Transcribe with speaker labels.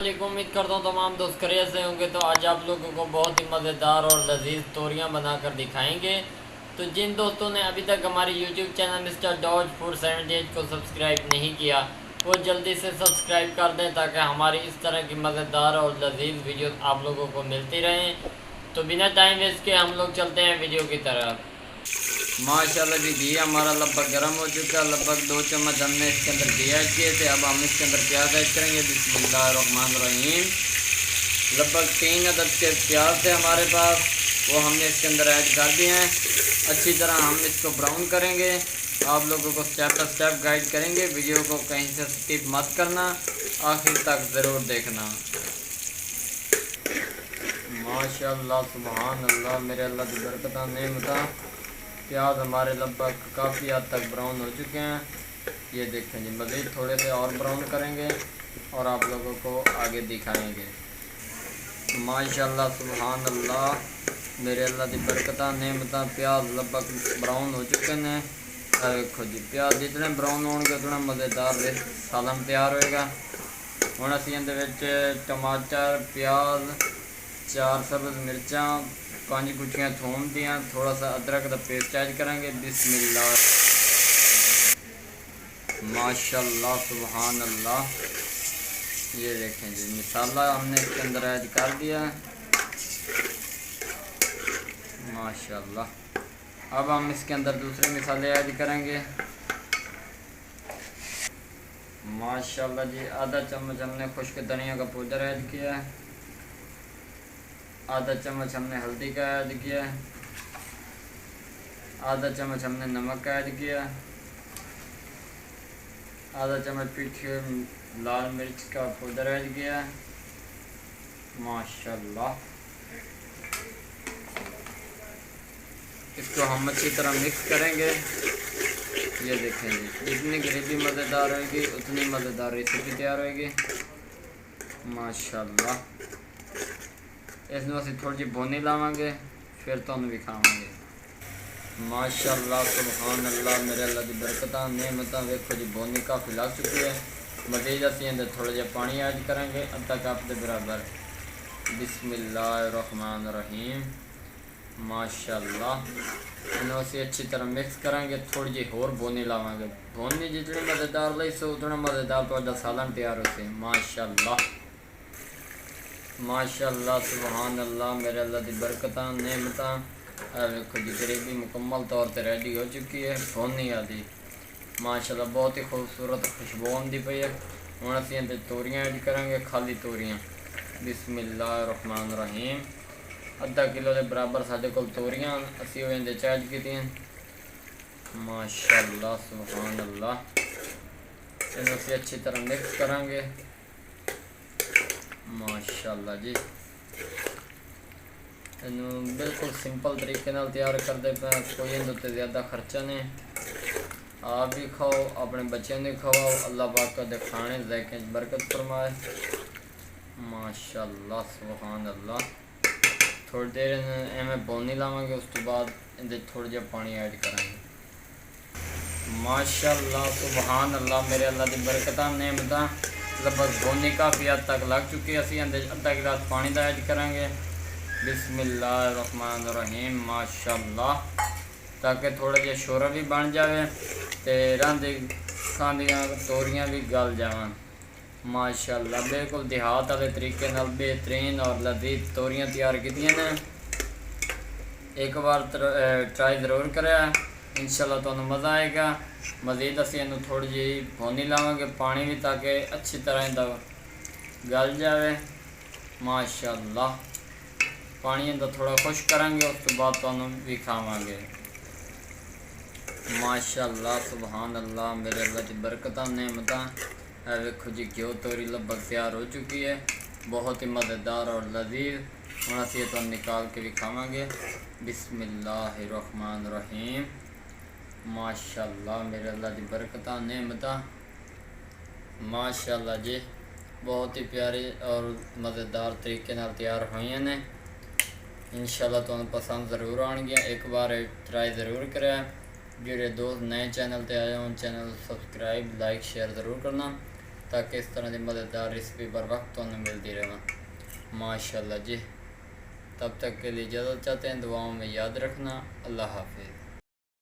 Speaker 1: उम्मीद करता हूँ तमाम दोस्त खैरियत से होंगे। तो आज आप लोगों को बहुत ही मज़ेदार और लजीज तोरियाँ बनाकर दिखाएंगे। तो जिन दोस्तों ने अभी तक हमारे YouTube चैनल मिस्टर डॉज 478 को सब्सक्राइब नहीं किया वो जल्दी से सब्सक्राइब कर दें ताकि हमारी इस तरह की मज़ेदार और लजीज वीडियो आप लोगों को मिलती रहें। तो बिना टाइम वेस्ट के हम लोग चलते हैं वीडियो की तरफ। माशाल्लाह जी घी हमारा लगभग गर्म हो चुका है। लगभग 2 चम्मच हमने इसके अंदर घी ऐड किए थे। अब हम इसके अंदर प्याज ऐड करेंगे। बिस्मिल्लाहिर्रहमानिर्रहीम। लगभग 3 अदद के प्याज थे हमारे पास, वो हमने इसके अंदर ऐड कर दिए हैं। अच्छी तरह हम इसको ब्राउन करेंगे। आप लोगों को स्टेप बाय स्टेप गाइड करेंगे। वीडियो को कहीं से स्किप मत करना, आखिर तक ज़रूर देखना। माशाल्लाह सुभान अल्लाह, मेरे अल्लाह की बरकत नेमता। प्याज हमारे लगभग काफ़ी हद तक ब्राउन हो चुके हैं। ये देखें जी, मज़ीद थोड़े से और ब्राउन करेंगे और आप लोगों को आगे दिखाएंगे। माशाल्लाह सुभान अल्लाह, मेरे अल्लाह की बरकत नेमता। प्याज लगभग ब्राउन हो चुके हैं। देखो जी, प्याज जितने ब्राउन होंगे उतना मज़ेदार सालन तैयार होएगा। हुण असीं इहदे विच टमाटर, प्याज, 4 सब्ज़ मिर्चां, 5 गुच्छियाँ थूम दियाँ, थोड़ा सा अदरक का पेस्ट ऐड करेंगे। बिस्मिल्लाह माशाल्लाह सुभान अल्लाह। ये देखें जी, मसाला हमने इसके अंदर ऐड कर दिया माशाल्लाह। अब हम इसके अंदर दूसरे मसाले ऐड करेंगे। माशाल्लाह जी, आधा चम्मच हमने खुश्क धनिया का पाउडर ऐड किया है। आधा चम्मच हमने हल्दी का ऐड किया है। आधा चम्मच हमने नमक का ऐड किया। आधा चम्मच पीछे लाल मिर्च का पाउडर ऐड किया। माशाल्लाह, इसको हम अच्छी तरह मिक्स करेंगे। ये देखें जी, जितनी ग्रेवी मज़ेदार होगी उतनी मज़ेदार रेसिपी तैयार होगी माशाल्लाह। इसमें असीं थोड़ी जी भुनी लावांगे, फिर तुहानूं विखावांगे। माशाल्लाह सुभान अल्लाह, मेरे अल्लाह की बरकत नेमतां। वेखो जी, भुनी काफ़ी लग चुकी है। मज़ीद असीं इहदे थोड़ा जिहा पानी ऐड करेंगे, अद्धा कप के बराबर। बिस्मिल्लाहिर्रहमानिर्रहीम। माशाल्लाह, इन्हूं असीं अच्छी तरह मिक्स करेंगे। थोड़ी जी होर भुनी लावांगे। भुनी जितनी मज़ेदार लई सो उतना मज़ेदार तुहाडा सालन तैयार होसे माशाल्लाह। माशाल्लाह सुभान अल्लाह, मेरे अल्लाह की बरकत नेमतां। देखो जी, ग्रेवी मुकम्मल तौर पर रेडी हो चुकी है। भुनी आदि माशाल्लाह बहुत ही खूबसूरत खुशबू आती पई है। हुण असीं इहदे तोरियां ऐड करांगे, खाली तोरियां। बिस्मिल्लाहिर्रहमानिर्रहीम। आधा किलो के बराबर साडे कोल तोरियां असीं ओह इहदे च ऐड कीतियां। माशाल्लाह सुभान अल्लाह, इहनूं असीं अच्छी तरह मिक्स करांगे माशाल्लाह जी। इनू बिल्कुल सिंपल तरीके नाल तैयार करते पे, कोई इहदे उत्ते ज़्यादा खर्चा नहीं। आप भी खाओ, अपने बच्चों ने खवाओ। अल्लाह पाक कदे खाने ज़ायके बरकत फरमाए माशाल्लाह सुभान अल्लाह। थोड़ी देर एवं भुनी लावांगे, उस तो बाद इहदे थोड़ा जिहा पानी ऐड करांगे। माशाल्लाह सुभान अल्लाह, मेरे अल्लाह की बरकत नेमतां। लगभग भुनी काफ़ी हद तक लग चुकी है। असीं इहदे अद्धा गिलास पानी का ऐड करांगे। बिस्मिल्लाहिर्रहमानिर्रहीम माशाल्लाह, ताकि थोड़ा जिहा शोरा भी बन जाए तो रंधी खांदियां तोरियां भी गल जावन माशाल्लाह। बिल्कुल देहात वाले तरीके नाल बेहतरीन और लजीज तोरियां तैयार कीतियां ने। एक बार ट्राई ज़रूर करें, इंशाल्लाह तुहानूं मज़ा आएगा। मज़ीद असीं इहनूं थोड़ी जी भुनी लावांगे पानी भी, ताकि अच्छी तरह इहदा गल जाए माशाल्लाह। पानी इहदा थोड़ा खुश करांगे, उस तो बाद तुहानूं विखावांगे माशाल्लाह सुभान अल्लाह, मेरे अल्लाह की बरकत नेमतां। वेखो जी, घ्यो तोरी लगभग तैयार हो चुकी है, बहुत ही मज़ेदार और लजीज। हुण असीं तुहानूं निकाल के विखावांगे। बिस्मिल्लाहिर्रहमानिर्रहीम माशाल्लाह, मेरे अल्लाह की बरकत नेमतां माशाल्लाह जी। बहुत ही प्यारी और मज़ेदार तरीके नाल तैयार हुई ने। इंशाल्लाह तुहानूं पसंद ज़रूर आउणगियां। एक बार ट्राई ज़रूर करें। जोड़े दोस्त नए चैनल पर आए हों, चैनल सब्सक्राइब लाइक शेयर ज़रूर करना। ताकि इस तरह की मज़ेदार रेसिपी बर वक्त तो मिलती रहे माशाल्लाह जी। तब तक के लिए इजाज़त चाहते हैं, दुआओं में याद रखना। अल्लाह हाफिज़।